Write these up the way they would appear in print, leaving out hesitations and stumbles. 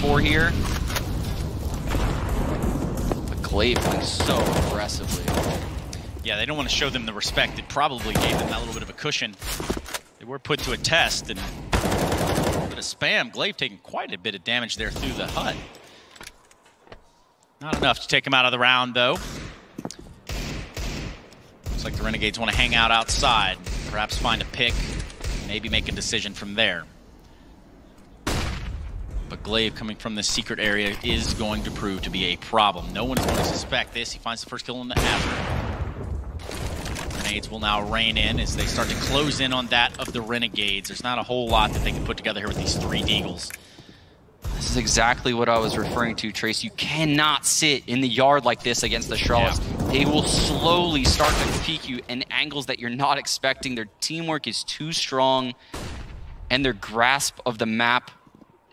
4 here. But Glaive playing so aggressively. Yeah, they don't want to show them the respect. It probably gave them that little bit of a cushion. They were put to a test, and a little bit of spam. Glaive taking quite a bit of damage there through the hut. Not enough to take him out of the round, though. Looks like the Renegades want to hang out outside, perhaps find a pick, maybe make a decision from there. But Glaive coming from the secret area is going to prove to be a problem. No one's going to suspect this. He finds the first kill in the hazard. Renegades will now rein in as they start to close in on that of the Renegades. There's not a whole lot that they can put together here with these 3 Deagles. This is exactly what I was referring to, Trace. You cannot sit in the yard like this against the Astralis. Yeah. They will slowly start to peek you in angles that you're not expecting. Their teamwork is too strong, and their grasp of the map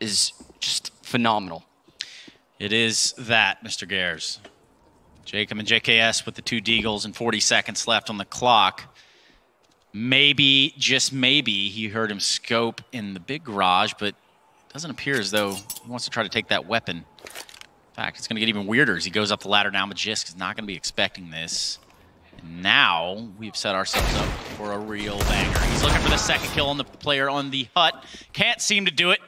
is just phenomenal. It is that, Mr. Gares. Jacob and JKS with the 2 Deagles and 40 seconds left on the clock. Maybe, just maybe, he heard him scope in the big garage, but it doesn't appear as though he wants to try to take that weapon. In fact, it's going to get even weirder as he goes up the ladder now. Magisk is not going to be expecting this. And now we've set ourselves up for a real banger. He's looking for the second kill on the player on the hut. Can't seem to do it.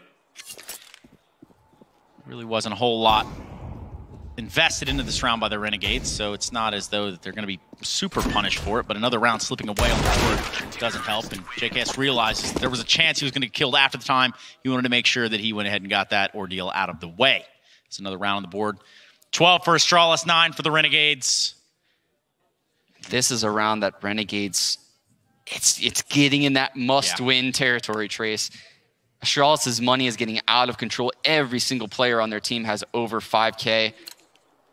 Really wasn't a whole lot invested into this round by the Renegades, so it's not as though that they're going to be super punished for it, but another round slipping away on the board doesn't help, and JKS realizes there was a chance he was going to get killed after the time. He wanted to make sure that he went ahead and got that ordeal out of the way. It's another round on the board. 12 for Astralis, 9 for the Renegades. This is a round that Renegades, it's getting in that must-win territory, Trace. Astralis' money is getting out of control. Every single player on their team has over 5K.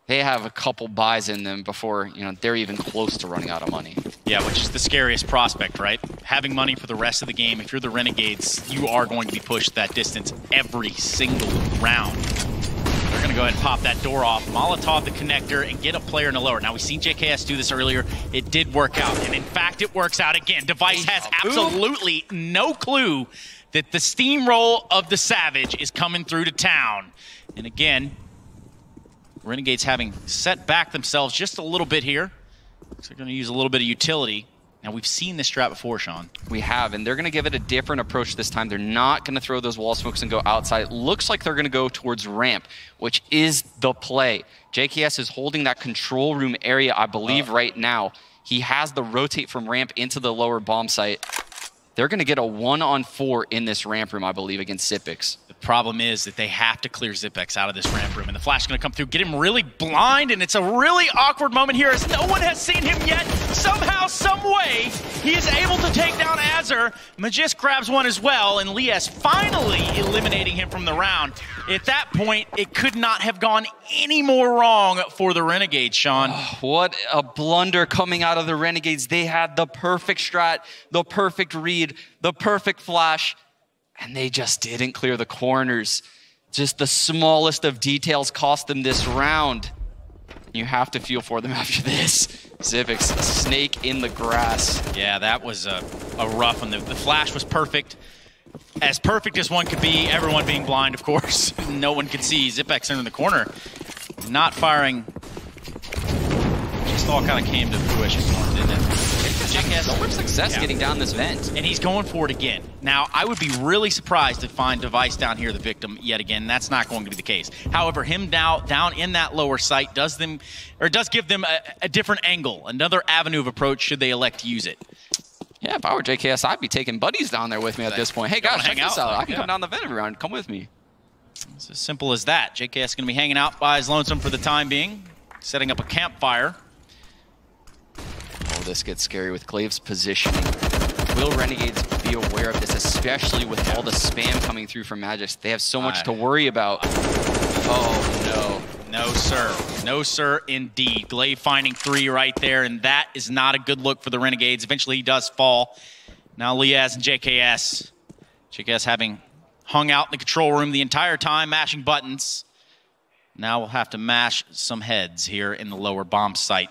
They have a couple buys in them before, they're even close to running out of money. Yeah, which is the scariest prospect, right? Having money for the rest of the game. If you're the Renegades, you are going to be pushed that distance every single round. They're going to go ahead and pop that door off, Molotov the connector, and get a player in the lower. Now, we've seen JKS do this earlier. It did work out, and in fact, it works out again. Device has absolutely no clue that the steamroll of the Savage is coming through to town. And again, Renegades having set back themselves just a little bit here. Looks like they're going to use a little bit of utility. Now, we've seen this strat before, Sean. We have, and they're going to give it a different approach this time. They're not going to throw those wall smokes and go outside. It looks like they're going to go towards ramp, which is the play. JKS is holding that control room area, I believe, right now. He has the rotate from ramp into the lower bomb site. They're going to get a 1-on-4 in this ramp room, I believe, against Zipex. The problem is that they have to clear Zipex out of this ramp room, and the flash is going to come through, get him really blind, and it's a really awkward moment here as no one has seen him yet. Somehow, some way, he is able to take down Azur. Magisk grabs one as well, and Lias finally eliminating him from the round. At that point, it could not have gone any more wrong for the Renegades, Sean. Oh, what a blunder coming out of the Renegades. They had the perfect strat, the perfect read, the perfect flash, and they just didn't clear the corners. Just the smallest of details cost them this round. You have to feel for them after this. Zipex, a snake in the grass. Yeah, that was a rough one. The flash was perfect. As perfect as one could be, everyone being blind, of course. No one could see Zipex in the corner. Not firing. Just all kind of came to fruition for him, didn't it? JKS, so much success getting down this vent. And he's going for it again. Now, I would be really surprised to find Device down here, the victim, yet again. That's not going to be the case. However, him down in that lower site does give them a different angle, another avenue of approach should they elect to use it. Yeah, if I were JKS, I'd be taking buddies down there with me at this point. Hey, guys, check this out. I can come down the vent every round. Come with me. It's as simple as that. JKS is going to be hanging out by his lonesome for the time being, setting up a campfire. Oh, this gets scary with Glaive's positioning. Will Renegades be aware of this, especially with all the spam coming through from Magisk? They have so much to worry about. Oh, no. No, sir. No, sir, indeed. Glaive finding 3 right there, and that is not a good look for the Renegades. Eventually, he does fall. Now, Lias and JKS. JKS having hung out in the control room the entire time, mashing buttons. Now we'll have to mash some heads here in the lower bomb site.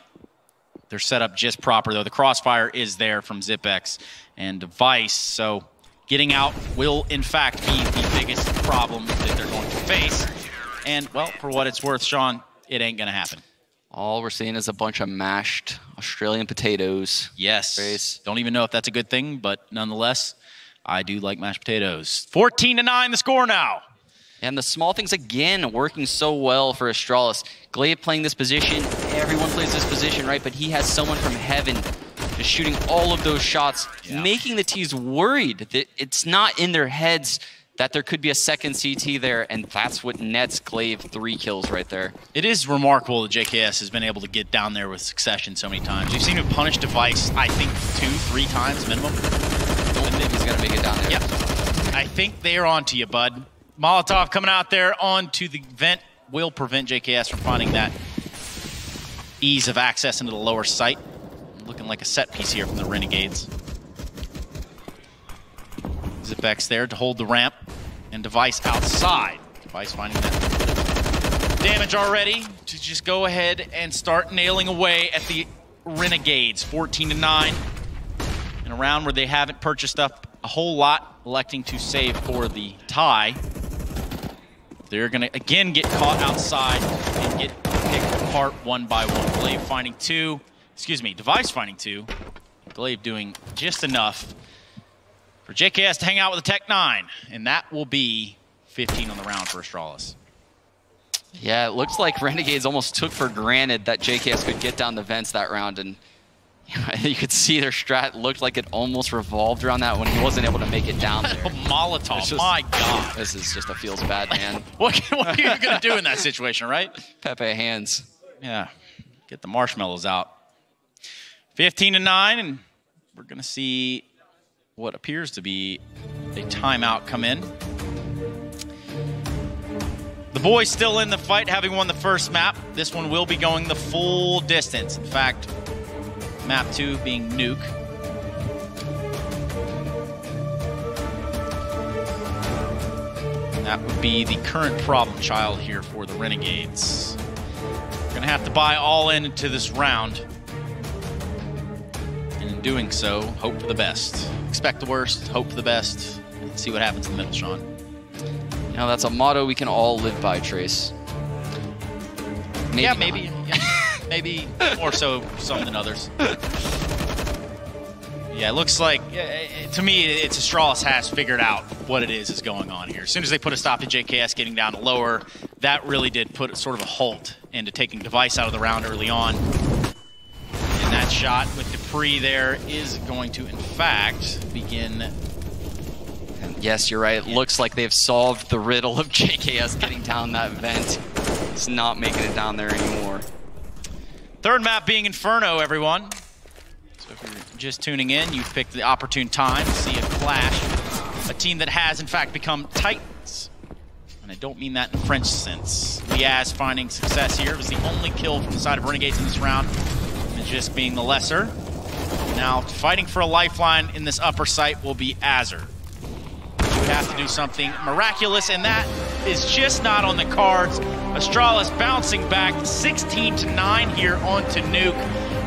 They're set up just proper, though. The crossfire is there from Zipex and Device, so getting out will, in fact, be the biggest problem that they're going to face. And, well, for what it's worth, Sean, it ain't going to happen. All we're seeing is a bunch of mashed Australian potatoes. Yes. Trace. Don't even know if that's a good thing, but nonetheless, I do like mashed potatoes. 14-9 the score now. And the small things, again, working so well for Astralis. Glaive playing this position. Everyone plays this position, right? But he has someone from heaven just shooting all of those shots, making the T's worried that it's not in their heads that there could be a second CT there, and that's what nets Glaive 3 kills right there. It is remarkable that JKS has been able to get down there with succession so many times. We've seen him punish Device, I think, 2-3 times minimum. Don't think he's going to make it down there. Yep. I think they're on to you, bud. Molotov coming out there onto the vent will prevent JKS from finding that ease of access into the lower site. Looking like a set piece here from the Renegades. Zipex there to hold the ramp, and Device outside. Device finding that damage already to just go ahead and start nailing away at the Renegades. 14-9 in a round where they haven't purchased up a whole lot, electing to save for the tie. They're going to, again, get caught outside and get picked apart one by one. Glaive finding 2. Excuse me, Device finding 2. Glaive doing just enough for JKS to hang out with the Tech-9. And that will be 15 on the round for Astralis. Yeah, it looks like Renegades almost took for granted that JKS could get down the vents that round. And you could see their strat looked like it almost revolved around that when he wasn't able to make it down there. Molotov, just, my God. This is just a feels bad, man. What are you going to do in that situation, right? Pepe hands. Yeah, get the marshmallows out. 15-9, and we're going to see what appears to be a timeout come in. The boys still in the fight, having won the first map. This one will be going the full distance. In fact, map 2 being Nuke. That would be the current problem child here for the Renegades. We're going to have to buy all into this round. And in doing so, hope for the best. Expect the worst, hope for the best, and see what happens in the middle, Sean. You know, that's a motto we can all live by, Trace. Maybe yeah, maybe. Maybe more so some than others. Yeah, it looks like, to me, it's Astralis has figured out what it is going on here. As soon as they put a stop to JKS getting down to lower, that really did put sort of a halt into taking Device out of the round early on. And that shot with Dupree there is going to, in fact, begin. And yes, you're right. It looks like they've solved the riddle of JKS getting down that vent. It's not making it down there anymore. Third map being Inferno, everyone. So if you're just tuning in, you've picked the opportune time to see a clash. A team that has, in fact, become Titans. And I don't mean that in French sense. Liaz finding success here. It was the only kill from the side of Renegades in this round. And just being the lesser. Now, fighting for a lifeline in this upper site will be Azur. You would have to do something miraculous, and that is just not on the cards. Astralis bouncing back 16-9 here onto Nuke.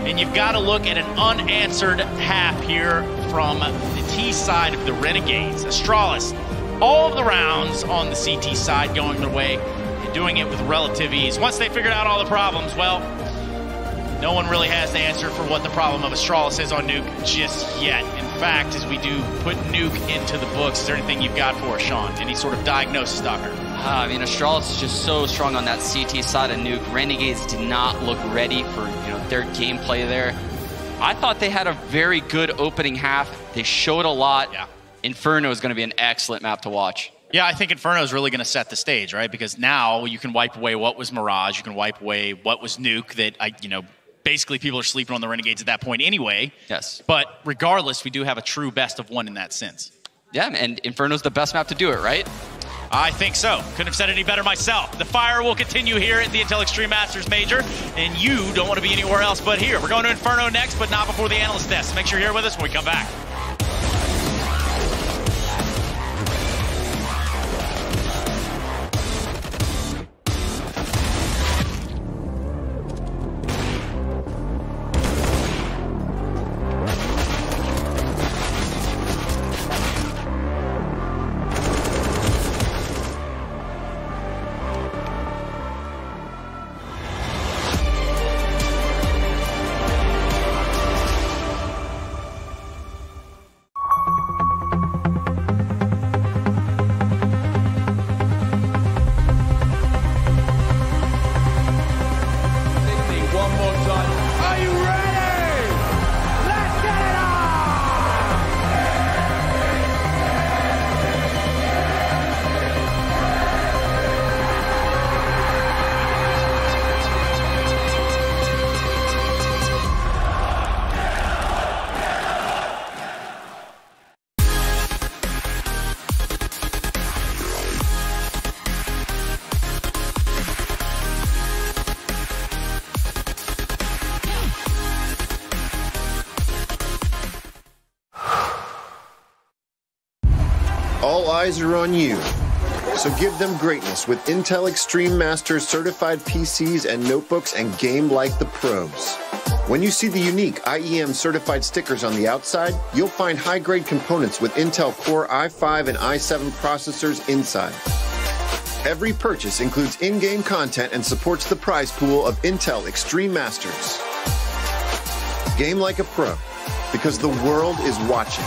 And you've got to look at an unanswered half here from the T side of the Renegades. Astralis, all of the rounds on the CT side going their way and doing it with relative ease. Once they figured out all the problems, well, no one really has the answer for what the problem of Astralis is on Nuke just yet. In fact, as we do put Nuke into the books, is there anything you've got for us, Sean? Any sort of diagnosis, Doctor? I mean, Astralis is just so strong on that CT side of Nuke. Renegades did not look ready for their gameplay there. I thought they had a very good opening half. They showed a lot. Yeah. Inferno is going to be an excellent map to watch. Yeah, I think Inferno is really going to set the stage, right? Because now you can wipe away what was Mirage. You can wipe away what was Nuke that, basically people are sleeping on the Renegades at that point anyway. Yes. But regardless, we do have a true best of one in that sense. Yeah, and Inferno's the best map to do it, right? I think so. Couldn't have said it any better myself. The fire will continue here at the Intel Extreme Masters Major, and you don't want to be anywhere else but here. We're going to Inferno next, but not before the analyst desk. Make sure you're here with us when we come back. All eyes are on you. So give them greatness with Intel Extreme Masters certified PCs and notebooks and game like the pros. When you see the unique IEM certified stickers on the outside, you'll find high-grade components with Intel Core i5 and i7 processors inside. Every purchase includes in-game content and supports the prize pool of Intel Extreme Masters. Game like a pro, because the world is watching.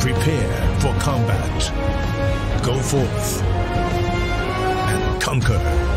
Prepare for combat. Go forth and conquer.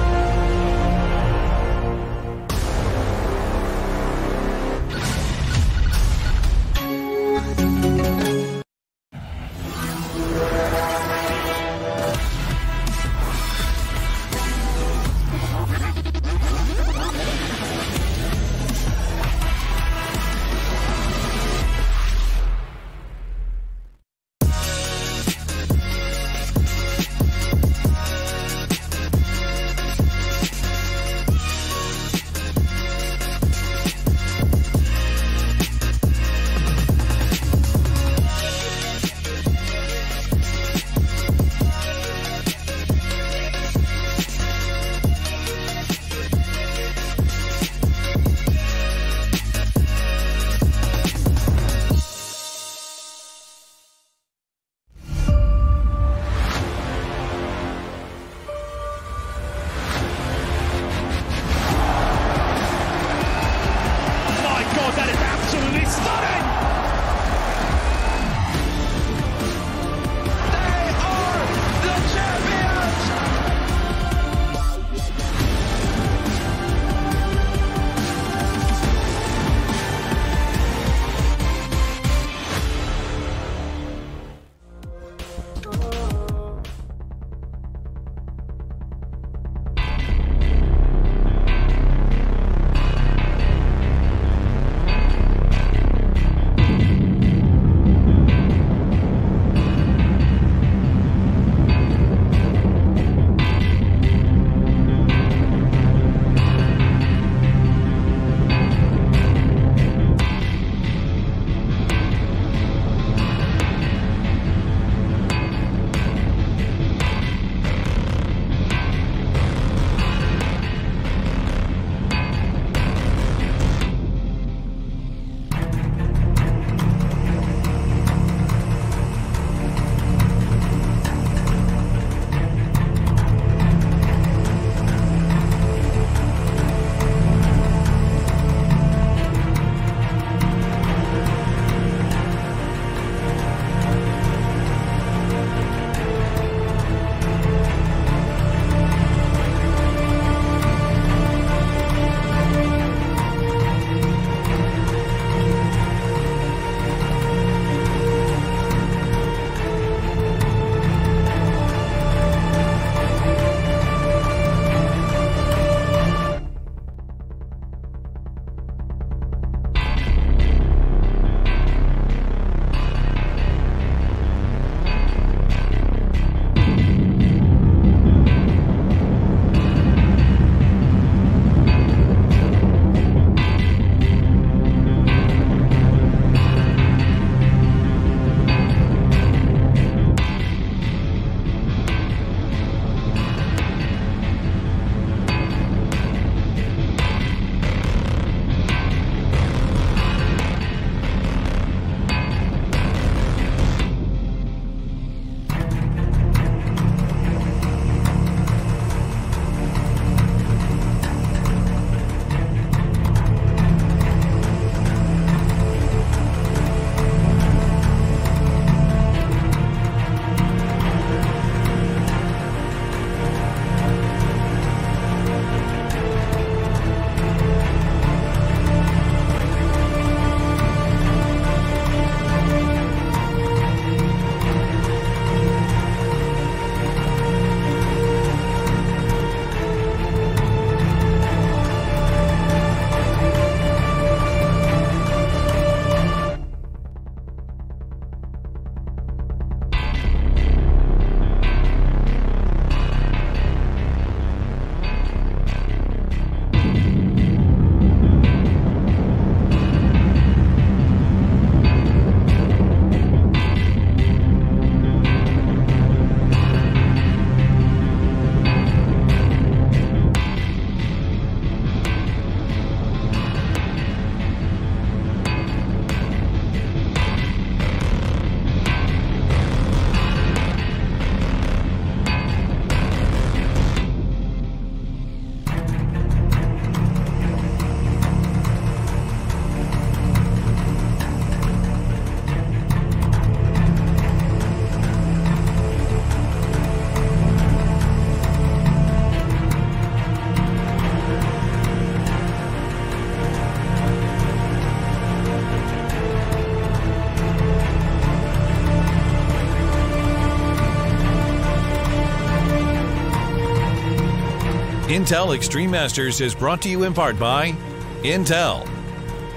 Intel Extreme Masters is brought to you in part by Intel,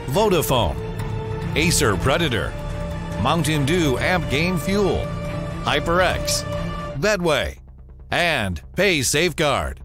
Vodafone, Acer Predator, Mountain Dew Amp Game Fuel, HyperX, Bedway, and Pay Safeguard.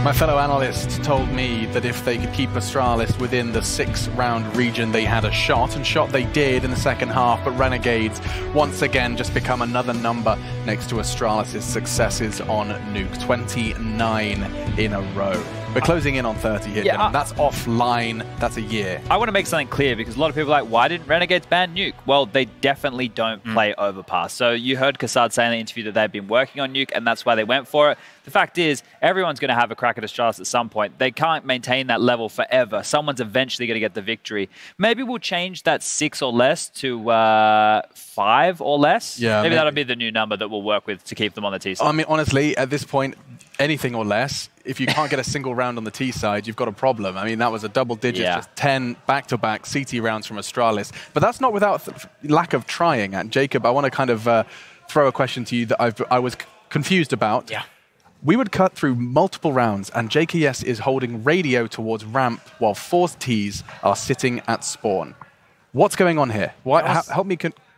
My fellow analysts told me that if they could keep Astralis within the 6-round region, they had a shot, and shot they did in the second half, but Renegades once again just become another number next to Astralis' successes on Nuke. 29 in a row. We're closing in on 30 here, gentlemen. That's offline. That's a year. I want to make something clear because a lot of people are like, why didn't Renegades ban Nuke? Well, they definitely don't play Overpass. So you heard Kassad say in the interview that they've been working on Nuke and that's why they went for it. The fact is, everyone's going to have a crack at Astralis at some point. They can't maintain that level forever. Someone's eventually going to get the victory. Maybe we'll change that 6 or less to 5 or less. Yeah, maybe that'll be the new number that we'll work with to keep them on the T side. I mean, honestly, at this point, anything or less, if you can't get a single round on the T side, you've got a problem. I mean, that was a double digit, just 10 back-to-back CT rounds from Astralis. But that's not without lack of trying. And Jacob, I want to kind of throw a question to you that I was confused about. Yeah. We would cut through multiple rounds, and JKS is holding radio towards ramp while Force Ts are sitting at spawn. What's going on here? Help me.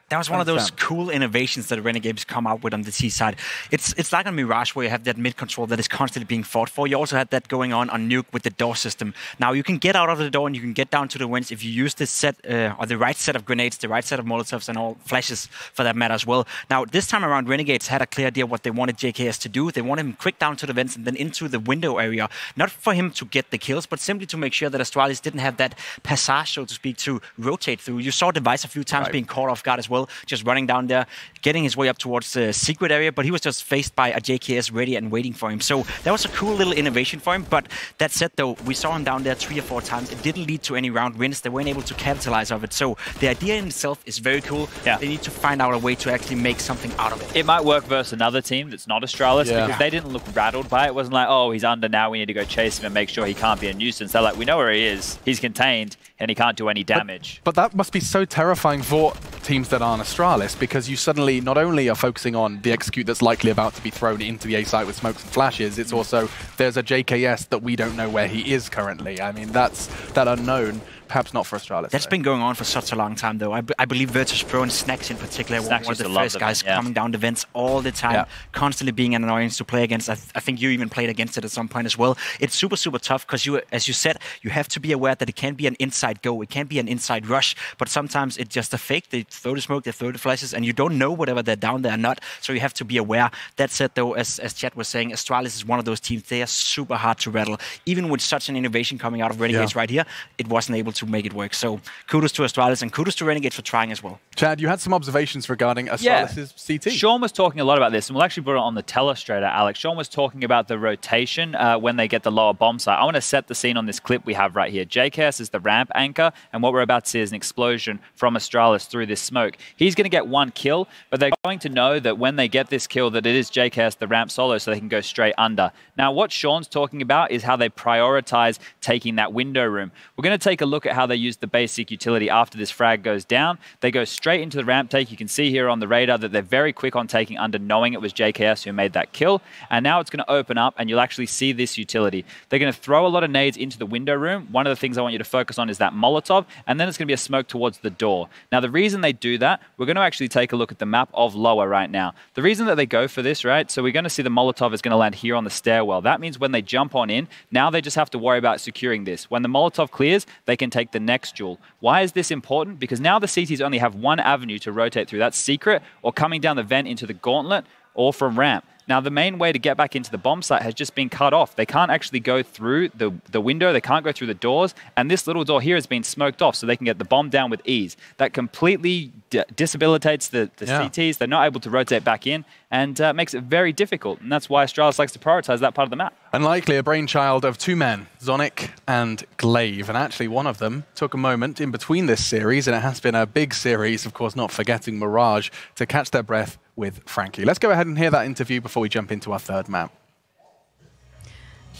That was one of those cool innovations that Renegades come out with on the T side. It's like on Mirage where you have that mid control that is constantly being fought for. You also had that going on Nuke with the door system. Now you can get out of the door and you can get down to the winds if you use this set or the right set of grenades, the right set of Molotovs and all flashes for that matter as well. Now this time around Renegades had a clear idea what they wanted JKS to do. They wanted him quick down to the vents and then into the window area. Not for him to get the kills, but simply to make sure that Astralis didn't have that passage, so to speak, to rotate through. You saw Device a few times being caught off guard as well, just running down there, getting his way up towards the secret area, but he was just faced by a JKS ready and waiting for him. So that was a cool little innovation for him, but that said though, we saw him down there 3 or 4 times. It didn't lead to any round wins. They weren't able to capitalize of it. So the idea in itself is very cool. Yeah. They need to find out a way to actually make something out of it. It might work versus another team that's not Astralis because they didn't look rattled by it. It wasn't like, oh, he's under now, we need to go chase him and make sure he can't be a nuisance. They're like, we know where he is. He's contained and he can't do any damage. But that must be so terrifying for teams that aren't Astralis because you suddenly not only are focusing on the execute that's likely about to be thrown into the A site with smokes and flashes, it's also there's a JKS that we don't know where he is currently. I mean, that's that unknown. Perhaps not for Astralis. That's been going on for such a long time, though. I believe Virtus Pro and Snacks in particular were one of the first guys coming down the vents all the time, constantly being an annoyance to play against. I think you even played against it at some point as well. It's super, super tough because you, as you said, you have to be aware that it can be an inside go, it can be an inside rush, but sometimes it's just a fake. They throw the smoke, they throw the flashes, and you don't know whether they're down there or not, so you have to be aware. That said, though, as Chad was saying, Astralis is one of those teams. They are super hard to rattle. Even with such an innovation coming out of Renegades right here, it wasn't able to make it work. So kudos to Astralis and kudos to Renegades for trying as well. Chad, you had some observations regarding Astralis' CT. Sean was talking a lot about this, and we'll actually put it on the telestrator, Alex. Sean was talking about the rotation when they get the lower bomb site. I want to set the scene on this clip we have right here. JKS is the ramp anchor, and what we're about to see is an explosion from Astralis through this smoke. He's going to get 1 kill, but they're going to know that when they get this kill that it is JKS, the ramp solo, so they can go straight under. Now, what Sean's talking about is how they prioritize taking that window room. We're going to take a look at how they use the basic utility after this frag goes down. They go straight into the ramp take. You can see here on the radar that they're very quick on taking under, knowing it was JKS who made that kill. And now it's going to open up and you'll actually see this utility. They're going to throw a lot of nades into the window room. One of the things I want you to focus on is that Molotov, and then it's going to be a smoke towards the door. Now, the reason they do that, we're going to actually take a look at the map of lower right now. The reason that they go for this, right, so we're going to see the Molotov is going to land here on the stairwell. That means when they jump on in, now they just have to worry about securing this. When the Molotov clears, they can take the next jewel. Why is this important? Because now the CTs only have one avenue to rotate through. That's secret or coming down the vent into the gauntlet or from ramp. Now, the main way to get back into the bomb site has just been cut off. They can't actually go through the window. They can't go through the doors. And this little door here has been smoked off so they can get the bomb down with ease. That completely disabilitates the CTs. They're not able to rotate back in and makes it very difficult. And that's why Astralis likes to prioritize that part of the map. Unlikely a brainchild of 2 men, Zonic and Glaive. And actually one of them took a moment in between this series, and it has been a big series, of course, not forgetting Mirage, to catch their breath with Frankie. Let's go ahead and hear that interview before we jump into our third map.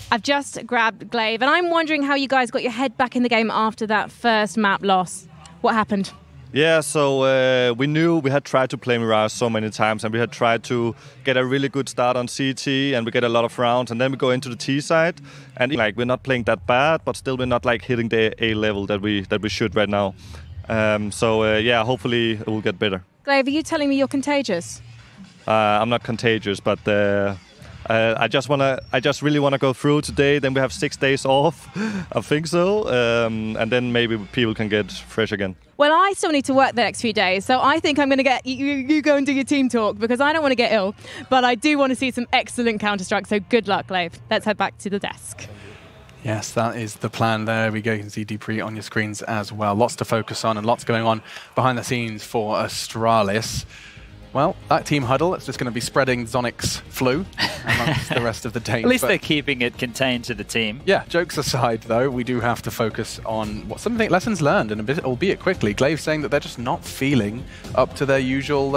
I've just grabbed Glaive, and I'm wondering how you guys got your head back in the game after that first map loss. What happened? Yeah, so we knew we had tried to play Mirage so many times, and we had tried to get a really good start on CT, and we get a lot of rounds, and then we go into the T side, and like we're not playing that bad, but still we're not like hitting the A level that we should right now. Yeah, hopefully it will get better. Glaive, are you telling me you're contagious? I'm not contagious, but I just really wanna go through today. Then we have 6 days off, I think so, and then maybe people can get fresh again. Well, I still need to work the next few days, so I think I'm going to get you go and do your team talk because I don't want to get ill, but I do want to see some excellent Counter-Strike. So good luck, Glaive. Let's head back to the desk. Yes, that is the plan. There we go. You can see Dupree on your screens as well. Lots to focus on and lots going on behind the scenes for Astralis. Well, that team huddle, it's just going to be spreading Zonic's flu amongst the rest of the team. At least they're keeping it contained to the team. Yeah, jokes aside, though, we do have to focus on lessons learned, and a bit, albeit quickly. Glaive saying that they're just not feeling up to their usual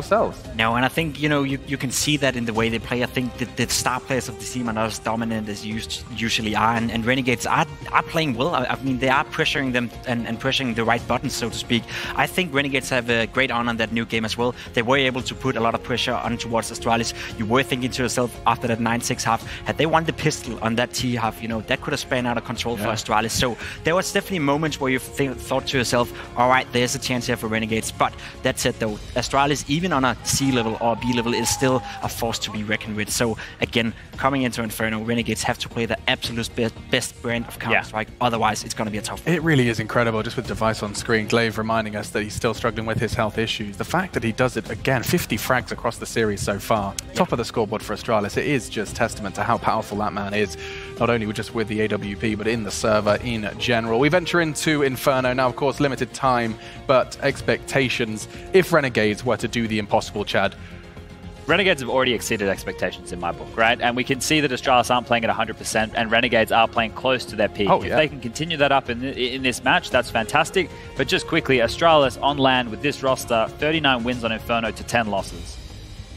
selves. No, and I think, you know, you can see that in the way they play. I think that the star players of the team are not as dominant as usually are, and Renegades are playing well. I mean, they are pressuring them and pressuring the right buttons, so to speak. I think Renegades have a great on that new game as well. They were able to put a lot of pressure on towards Astralis. You were thinking to yourself after that 9-6 half, had they won the pistol on that T half, you know, that could have spun out of control for Astralis. So there was definitely moments where you thought to yourself, all right, there's a chance here for Renegades. But that said, though, Astralis, even on a C level or B level, is still a force to be reckoned with. So again, coming into Inferno, Renegades have to play the absolute best brand of Counter-Strike. Otherwise, it's going to be a tough one. It really is incredible, just with Device on screen. Glaive reminding us that he's still struggling with his health issues. The fact that he does it again, 50 frags across the series so far, top of the scoreboard for Astralis, it is just testament to how powerful that man is, not only just with the AWP, but in the server in general. We venture into Inferno now, of course, limited time, but expectations. If Renegades were to do the impossible, Chad, Renegades have already exceeded expectations in my book, right? And we can see that Astralis aren't playing at 100%, and Renegades are playing close to their peak. If they can continue that up in this match, that's fantastic. But just quickly, Astralis on land with this roster, 39 wins on Inferno to 10 losses.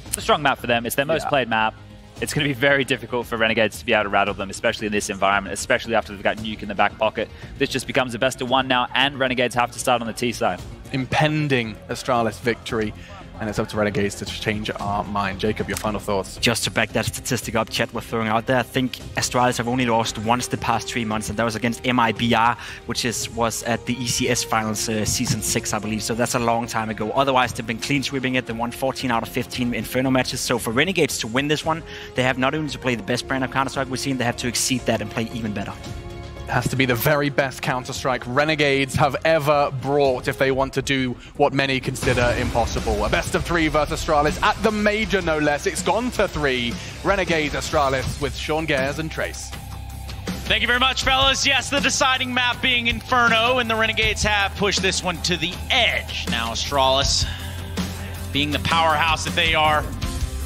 It's a strong map for them. It's their most played map. It's going to be very difficult for Renegades to be able to rattle them, especially in this environment, especially after they've got Nuke in the back pocket. This just becomes a best of one now, and Renegades have to start on the T side. Impending Astralis victory. And it's up to Renegades to change our mind. Jacob, your final thoughts? Just to back that statistic up, Chet was throwing out there, I think Astralis have only lost once the past 3 months, and that was against MIBR, which was at the ECS Finals Season 6, I believe. So that's a long time ago. Otherwise, they've been clean sweeping it. They won 14 out of 15 Inferno matches. So for Renegades to win this one, they have not only to play the best brand of Counter-Strike we've seen, they have to exceed that and play even better. Has to be the very best Counter-Strike Renegades have ever brought if they want to do what many consider impossible. A best of 3 versus Astralis at the major, no less. It's gone to 3. Renegades Astralis with Sean Gares and Trace. Thank you very much, fellas. Yes, the deciding map being Inferno, and the Renegades have pushed this one to the edge. Now Astralis, being the powerhouse that they are,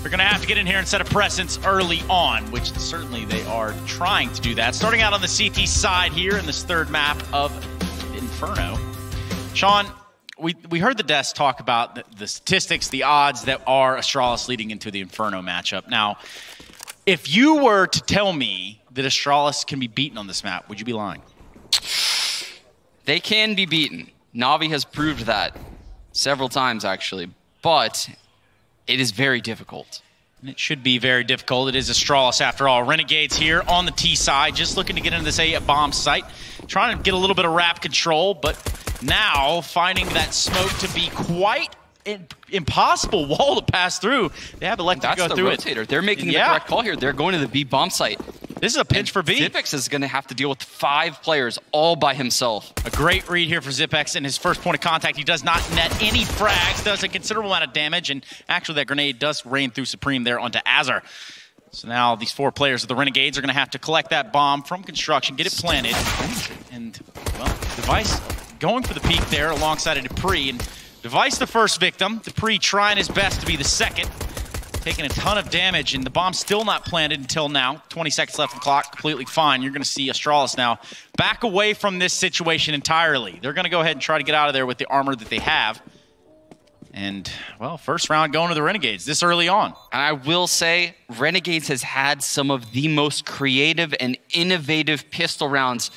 they're going to have to get in here and set a precedence early on, which certainly they are trying to do that. Starting out on the CT side here in this third map of Inferno. Sean, we heard the desk talk about the statistics, the odds that are Astralis leading into the Inferno matchup. Now, if you were to tell me that Astralis can be beaten on this map, would you be lying? They can be beaten. Na'Vi has proved that several times, actually. But it is very difficult. And it should be very difficult. It is Astralis after all. Renegades here on the T side, just looking to get into this A bomb site. Trying to get a little bit of wrap control, but now finding that smoke to be quite impossible wall to pass through. They have elected to go through it. That's the rotator. They're making the correct call here. They're going to the B bomb site. This is a pinch for B. Zipex is going to have to deal with 5 players all by himself. A great read here for Zipex in his first point of contact. He does not net any frags, does a considerable amount of damage, and actually that grenade does rain through Supreme there onto Azar. So now these 4 players of the Renegades are going to have to collect that bomb from construction, get it planted, and, well, Device going for the peak there alongside of Dupree, and Device the first victim, Dupree trying his best to be the second. Taking a ton of damage, and the bomb's still not planted until now. 20 seconds left on the clock, completely fine. You're going to see Astralis now back away from this situation entirely. They're going to go ahead and try to get out of there with the armor that they have. And, well, first round going to the Renegades this early on. And I will say, Renegades has had some of the most creative and innovative pistol rounds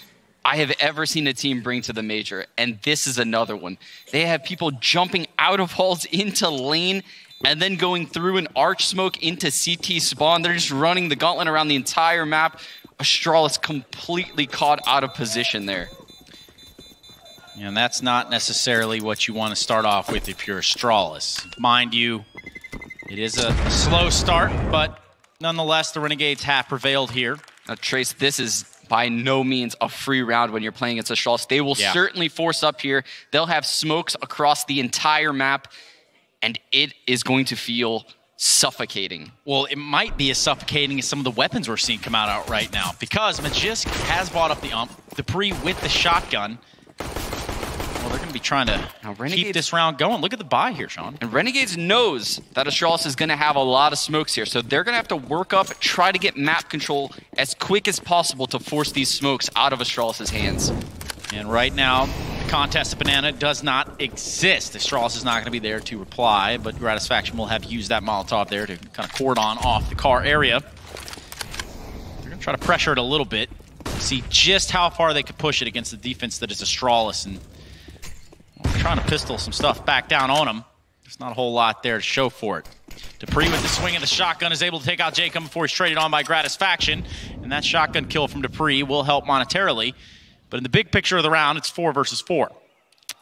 I have ever seen a team bring to the major. And this is another one. They have people jumping out of halls into lane and then going through an arch smoke into CT spawn. They're just running the gauntlet around the entire map. Astralis completely caught out of position there. And that's not necessarily what you want to start off with if you're Astralis. Mind you, it is a slow start, but nonetheless, the Renegades have prevailed here. Now, Trace, this is by no means a free round when you're playing against Astralis. They will certainly force up here. They'll have smokes across the entire map, and it is going to feel suffocating. Well, it might be as suffocating as some of the weapons we're seeing come out right now, because Magisk has bought up the ump, Dupree with the shotgun. Well, they're going to be trying to keep this round going. Look at the buy here, Sean. And Renegades knows that Astralis is going to have a lot of smokes here, so they're going to have to work up, try to get map control as quick as possible to force these smokes out of Astralis' hands. And right now, the contest of Banana does not exist. Astralis is not going to be there to reply, but Gratisfaction will have used that Molotov there to kind of cordon off the car area. They're going to try to pressure it a little bit, see just how far they could push it against the defense that is Astralis, and trying to pistol some stuff back down on him. There's not a whole lot there to show for it. Dupree with the swing of the shotgun is able to take out Jacob before he's traded on by Gratisfaction, and that shotgun kill from Dupree will help monetarily. But in the big picture of the round, it's 4 versus 4.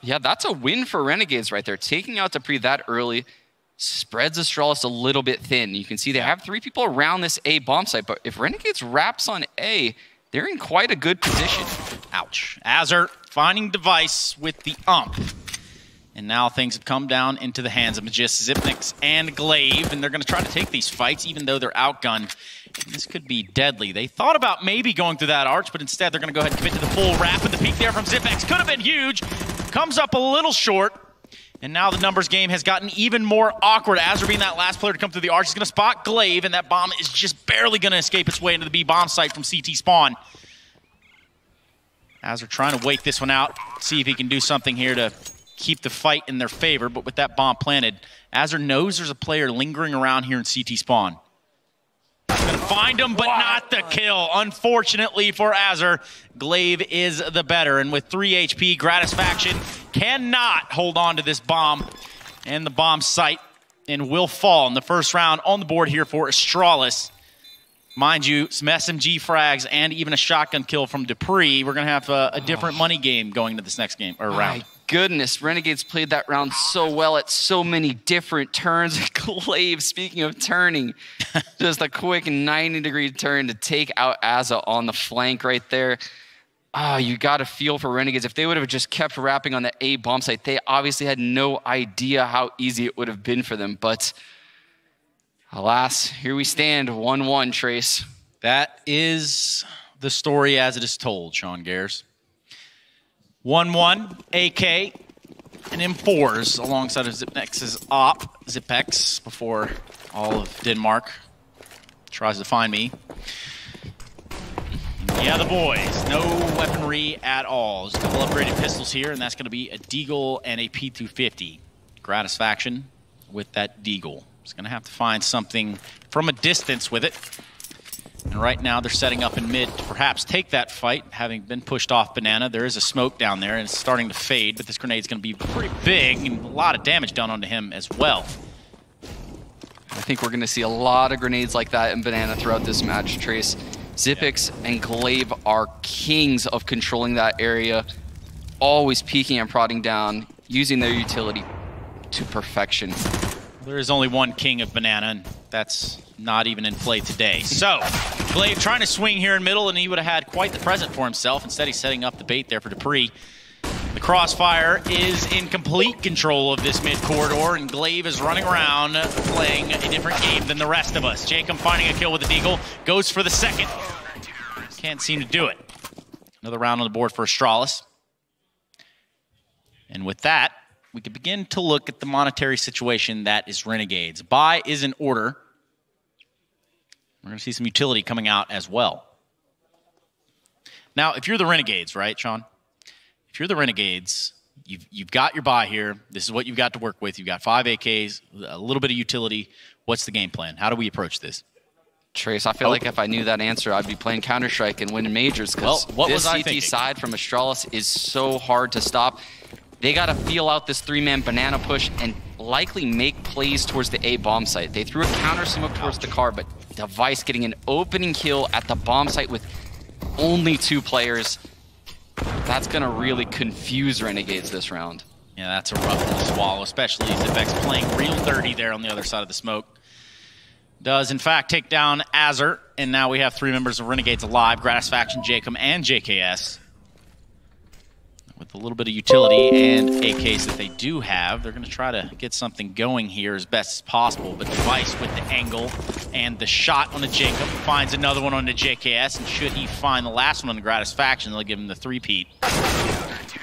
Yeah, that's a win for Renegades right there. Taking out Dupree that early spreads Astralis a little bit thin. You can see they have 3 people around this A bomb site, but if Renegades wraps on A, they're in quite a good position. Ouch. Azur finding device with the ump. And now things have come down into the hands of Magisk, Zipnix, and Glaive, and they're going to try to take these fights even though they're outgunned. And this could be deadly. They thought about maybe going through that arch, but instead they're going to go ahead and commit to the full wrap, and the peek there from Zipnix could have been huge. Comes up a little short, and now the numbers game has gotten even more awkward. Azur being that last player to come through the arch is going to spot Glaive, and that bomb is just barely going to escape its way into the B bomb site from CT spawn. Azur trying to wait this one out, see if he can do something here to keep the fight in their favor, but with that bomb planted, Azur knows there's a player lingering around here in CT spawn. He's gonna find him, but not the kill. Unfortunately for Azur, Glaive is the better, and with 3 HP, Gratisfaction cannot hold on to this bomb and the bomb site, and will fall in the first round on the board here for Astralis. Mind you, some SMG frags and even a shotgun kill from Dupree. We're going to have a different money game going into this next game, or round. My goodness, Renegades played that round so well at so many different turns. Glaive, speaking of turning, just a quick 90-degree turn to take out Azur on the flank right there. Oh, you got to feel for Renegades. If they would have just kept wrapping on the A bomb site, they obviously had no idea how easy it would have been for them, but alas, here we stand, 1-1, Trace. That is the story as it is told, Sean Gares. 1-1, AK, and M4s alongside of Zipnex's op, Zipex, before all of Denmark tries to find me. Yeah, the boys, no weaponry at all. There's a couple upgraded pistols here, and that's going to be a Deagle and a P250. Gratisfaction with that Deagle. He's going to have to find something from a distance with it. And right now they're setting up in mid to perhaps take that fight, having been pushed off Banana. There is a smoke down there, and it's starting to fade, but this grenade's going to be pretty big and a lot of damage done onto him as well. I think we're going to see a lot of grenades like that in Banana throughout this match, Trace. Zipix and Glaive are kings of controlling that area, always peeking and prodding down, using their utility to perfection. There is only one king of Banana, and that's not even in play today. So, Glaive trying to swing here in middle, and he would have had quite the present for himself. Instead, he's setting up the bait there for Dupree. The Crossfire is in complete control of this mid corridor, and Glaive is running around playing a different game than the rest of us. Jacob finding a kill with the Deagle, goes for the second. Can't seem to do it. Another round on the board for Astralis. And with that, we can begin to look at the monetary situation that is Renegades. Buy is in order. We're going to see some utility coming out as well. Now, if you're the Renegades, right, Sean? If you're the Renegades, you've got your buy here. This is what you've got to work with. You've got 5 AKs, a little bit of utility. What's the game plan? How do we approach this? Trace, I feel like if I knew that answer, I'd be playing Counter-Strike and winning majors, because this CT side from Astralis is so hard to stop. They got to feel out this 3-man banana push and likely make plays towards the A bomb site. They threw a counter smoke towards the car, but Device getting an opening kill at the bomb site with only 2 players. That's going to really confuse Renegades this round. Yeah, that's a rough one to swallow, especially Zipex playing real dirty there on the other side of the smoke. Does, in fact, take down Azur, and now we have 3 members of Renegades alive, Gratisfaction, Jacob, and JKS. With a little bit of utility and AKs that they do have, they're going to try to get something going here as best as possible. But Device with the angle and the shot on the Jacob finds another one on the JKS, and should he find the last one on the Gratisfaction, they'll give him the 3-peat.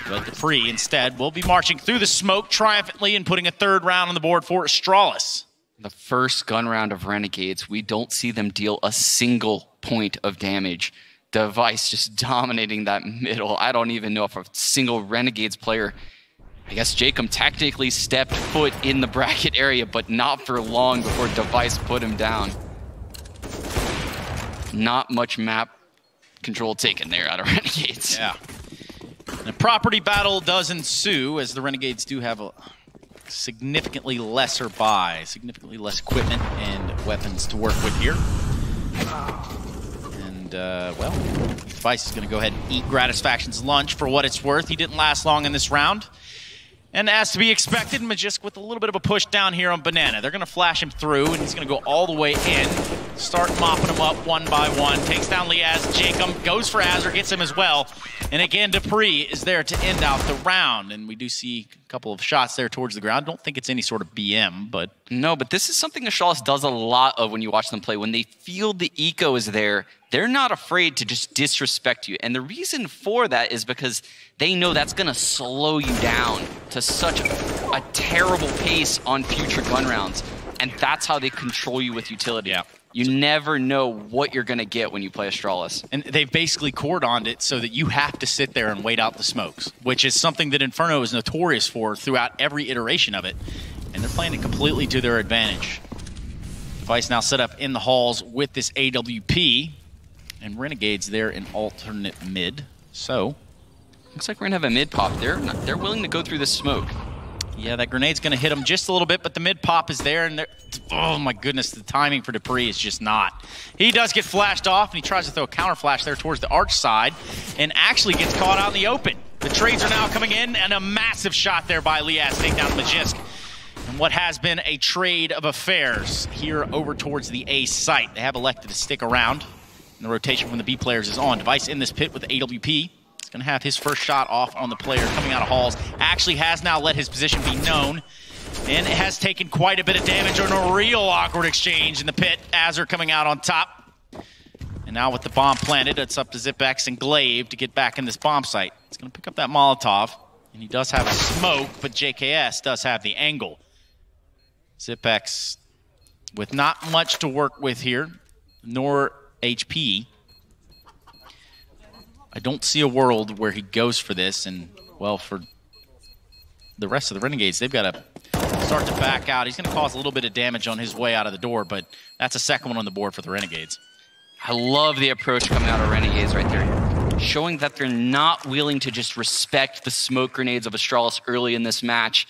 But Dupree instead will be marching through the smoke triumphantly and putting a 3rd round on the board for Astralis. The first gun round of Renegades, we don't see them deal a single point of damage. Device just dominating that middle. I don't even know if a single Renegades player, I guess Jacob technically stepped foot in the bracket area, but not for long before Device put him down. Not much map control taken there out of Renegades. Yeah. The property battle does ensue, as the Renegades do have a significantly lesser buy, significantly less equipment and weapons to work with here. And, well, Device is going to go ahead and eat Gratisfaction's lunch for what it's worth. He didn't last long in this round. And as to be expected, Magisk with a little bit of a push down here on Banana. They're going to flash him through, and he's going to go all the way in. Start mopping him up one by one. Takes down Liaz. Jacob goes for Azur, gets him as well. And again, Dupree is there to end out the round. And we do see a couple of shots there towards the ground. Don't think it's any sort of BM, but... No, but this is something Astralis does a lot of when you watch them play. When they feel the eco is there, they're not afraid to just disrespect you. And the reason for that is because they know that's going to slow you down to such a terrible pace on future gun rounds. And that's how they control you with utility. Yeah. You never know what you're going to get when you play Astralis. And they've basically cordoned it so that you have to sit there and wait out the smokes, which is something that Inferno is notorious for throughout every iteration of it. And they're playing it completely to their advantage. Device now set up in the halls with this AWP. And Renegades there in alternate mid. So, looks like we're going to have a mid pop. They're willing to go through the smoke. Yeah, that grenade's going to hit them just a little bit, but the mid pop is there, and oh my goodness, the timing for Dupree is just not. He does get flashed off, and he tries to throw a counter flash there towards the arch side, and actually gets caught out in the open. The trades are now coming in, and a massive shot there by Liaz, take down Magisk. And what has been a trade of affairs here over towards the A site. They have elected to stick around, and the rotation from the B players is on. Device in this pit with the AWP. He's going to have his first shot off on the player coming out of halls. Actually has now let his position be known. And it has taken quite a bit of damage on a real awkward exchange in the pit. Azur coming out on top. And now with the bomb planted, it's up to Zipex and Glaive to get back in this bomb site. He's going to pick up that Molotov. And he does have a smoke, but JKS does have the angle. Zipex with not much to work with here, nor HP. I don't see a world where he goes for this, and, well, for the rest of the Renegades, they've got to start to back out. He's going to cause a little bit of damage on his way out of the door, but that's a second one on the board for the Renegades. I love the approach coming out of Renegades right there, showing that they're not willing to just respect the smoke grenades of Astralis early in this match.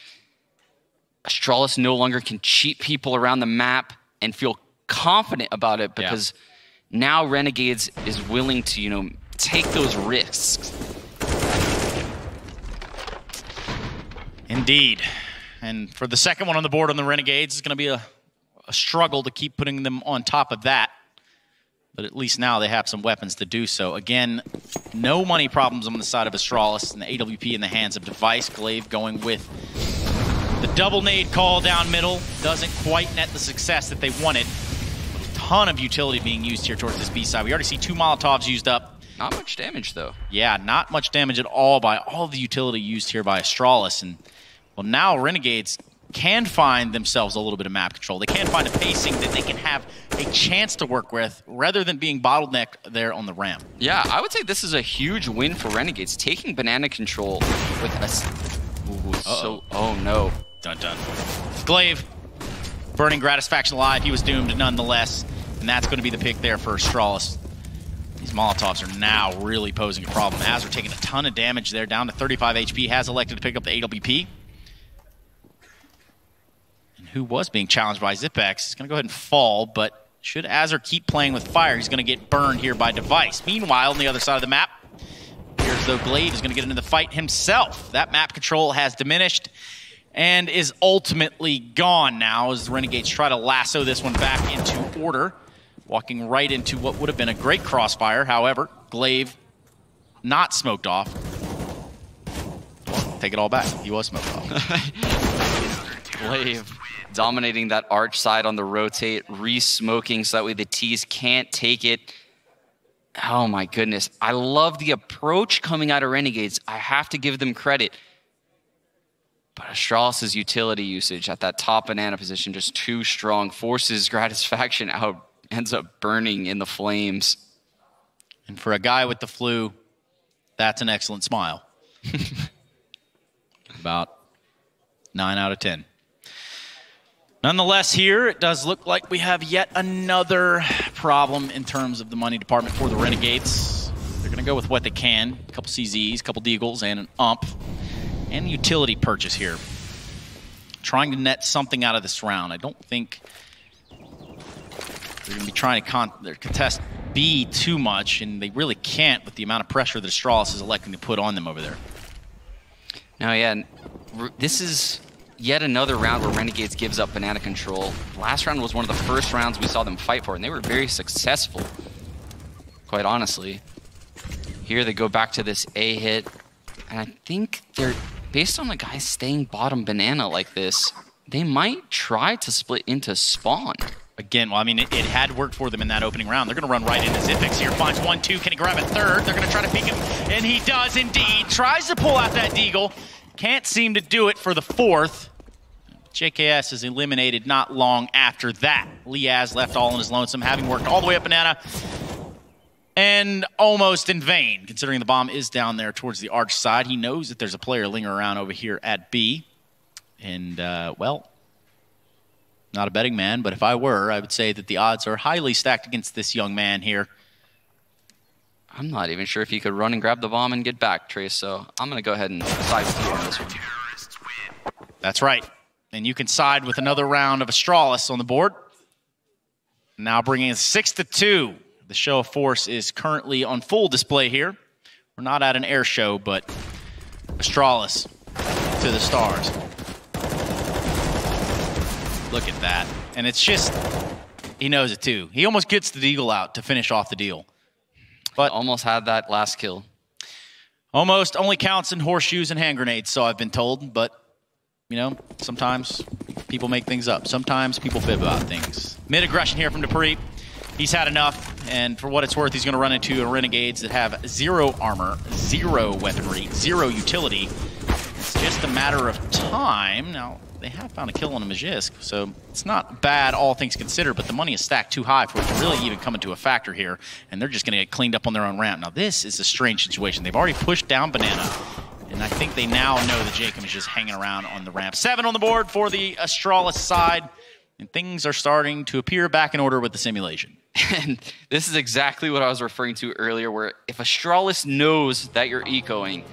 Astralis no longer can cheat people around the map and feel confident about it because now Renegades is willing to, you know, take those risks. Indeed. And for the second one on the board on the Renegades, it's going to be a struggle to keep putting them on top of that. But at least now they have some weapons to do so. Again, no money problems on the side of Astralis, and the AWP in the hands of Device. Glaive going with the double nade call down middle. Doesn't quite net the success that they wanted. A ton of utility being used here towards this B side. We already see 2 Molotovs used up. Not much damage, though. Yeah, not much damage at all by all the utility used here by Astralis. And, well, now Renegades can find themselves a little bit of map control. They can find a pacing that they can have a chance to work with rather than being bottlenecked there on the ramp. Yeah, I would say this is a huge win for Renegades, taking banana control with Oh no. Dun dun. Glaive, burning Gratisfaction alive. He was doomed nonetheless. And that's going to be the pick there for Astralis. These Molotovs are now really posing a problem. Azure taking a ton of damage there, down to 35 HP. Has elected to pick up the AWP. And who was being challenged by Zipex is going to go ahead and fall, but should Azure keep playing with fire, he's going to get burned here by Device. Meanwhile, on the other side of the map, appears as though Glaive is going to get into the fight himself. That map control has diminished and is ultimately gone now as the Renegades try to lasso this one back into order. Walking right into what would have been a great crossfire. However, Glaive not smoked off. Well, take it all back. He was smoked off. Glaive dominating that arch side on the rotate, re-smoking so that way the T's can't take it. Oh my goodness. I love the approach coming out of Renegades. I have to give them credit. But Astralis' utility usage at that top banana position just too strong. Forces Gratisfaction out. Ends up burning in the flames. And for a guy with the flu, that's an excellent smile. About 9 out of 10. Nonetheless, here it does look like we have yet another problem in terms of the money department for the Renegades. They're going to go with what they can. A couple CZs, a couple Deagles, and an UMP. And a utility purchase here. Trying to net something out of this round. I don't think they're going to be trying to contest B too much, and they really can't with the amount of pressure that Astralis is electing to put on them over there. Now, yeah, this is yet another round where Renegades gives up banana control. Last round was one of the first rounds we saw them fight for, and they were very successful, quite honestly. Here they go back to this A hit, and I think they're, based on the guys staying bottom banana like this, they might try to split into spawn. Again, well, I mean, it had worked for them in that opening round. They're going to run right into Zipex here. Finds 1-2. Can he grab a third? They're going to try to peek him, and he does indeed. Tries to pull out that Deagle. Can't seem to do it for the fourth. JKS is eliminated not long after that. Liaz left all on his lonesome, having worked all the way up banana. And almost in vain, considering the bomb is down there towards the arch side. He knows that there's a player lingering around over here at B. And, well, not a betting man, but if I were, I would say that the odds are highly stacked against this young man here. I'm not even sure if he could run and grab the bomb and get back, Trace, so I'm going to go ahead and side with you on this one. That's right. And you can side with another round of Astralis on the board. Now bringing it 6-2. The show of force is currently on full display here. We're not at an air show, but Astralis to the stars. Look at that. And it's just, he knows it too. He almost gets the Deagle out to finish off the deal. But almost had that last kill. Almost only counts in horseshoes and hand grenades, so I've been told. But, you know, sometimes people make things up. Sometimes people fib about things. Mid-aggression here from Dupree. He's had enough, and for what it's worth, he's going to run into a Renegades that have 0 armor, 0 weaponry, 0 utility. It's just a matter of time. Now, they have found a kill on a Magisk, so it's not bad, all things considered, but the money is stacked too high for it to really even come into a factor here, and they're just going to get cleaned up on their own ramp. Now, this is a strange situation. They've already pushed down Banana, and I think they now know that Jacob is just hanging around on the ramp. 7 on the board for the Astralis side, and things are starting to appear back in order with the simulation. And this is exactly what I was referring to earlier, where if Astralis knows that you're ecoing,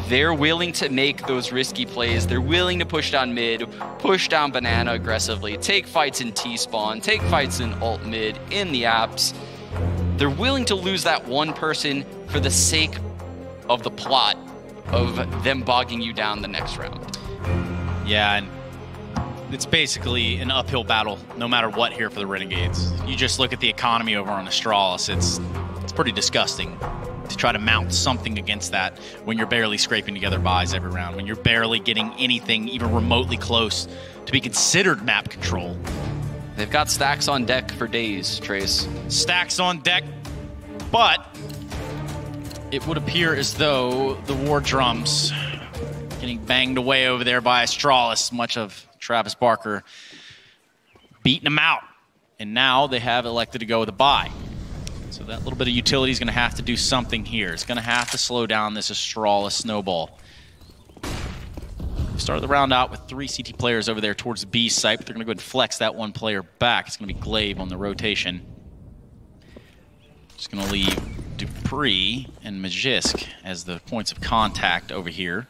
they're willing to make those risky plays. They're willing to push down mid, push down banana aggressively, take fights in T-spawn, take fights in alt mid, in the apps. They're willing to lose that one person for the sake of the plot of them bogging you down the next round. Yeah, and it's basically an uphill battle no matter what here for the Renegades. You just look at the economy over on Astralis, it's pretty disgusting to try to mount something against that when you're barely scraping together buys every round, when you're barely getting anything even remotely close to be considered map control. They've got stacks on deck for days, Trace. Stacks on deck, but it would appear as though the war drums getting banged away over there by Astralis, much of Travis Barker beating them out. And now they have elected to go with a buy. So that little bit of utility is going to have to do something here. It's going to have to slow down this Astralis snowball. Start the round out with 3 CT players over there towards the B site, but they're going to go ahead and flex that one player back. It's going to be Glaive on the rotation. Just going to leave Dupree and Magisk as the points of contact over here.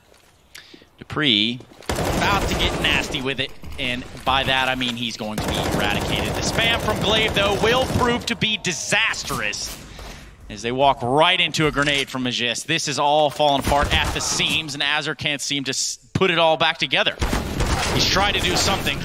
Dupree about to get nasty with it, and by that I mean he's going to be eradicated. The spam from Glaive, though, will prove to be disastrous as they walk right into a grenade from Magisk. This is all falling apart at the seams, and Azure can't seem to put it all back together. He's tried to do something.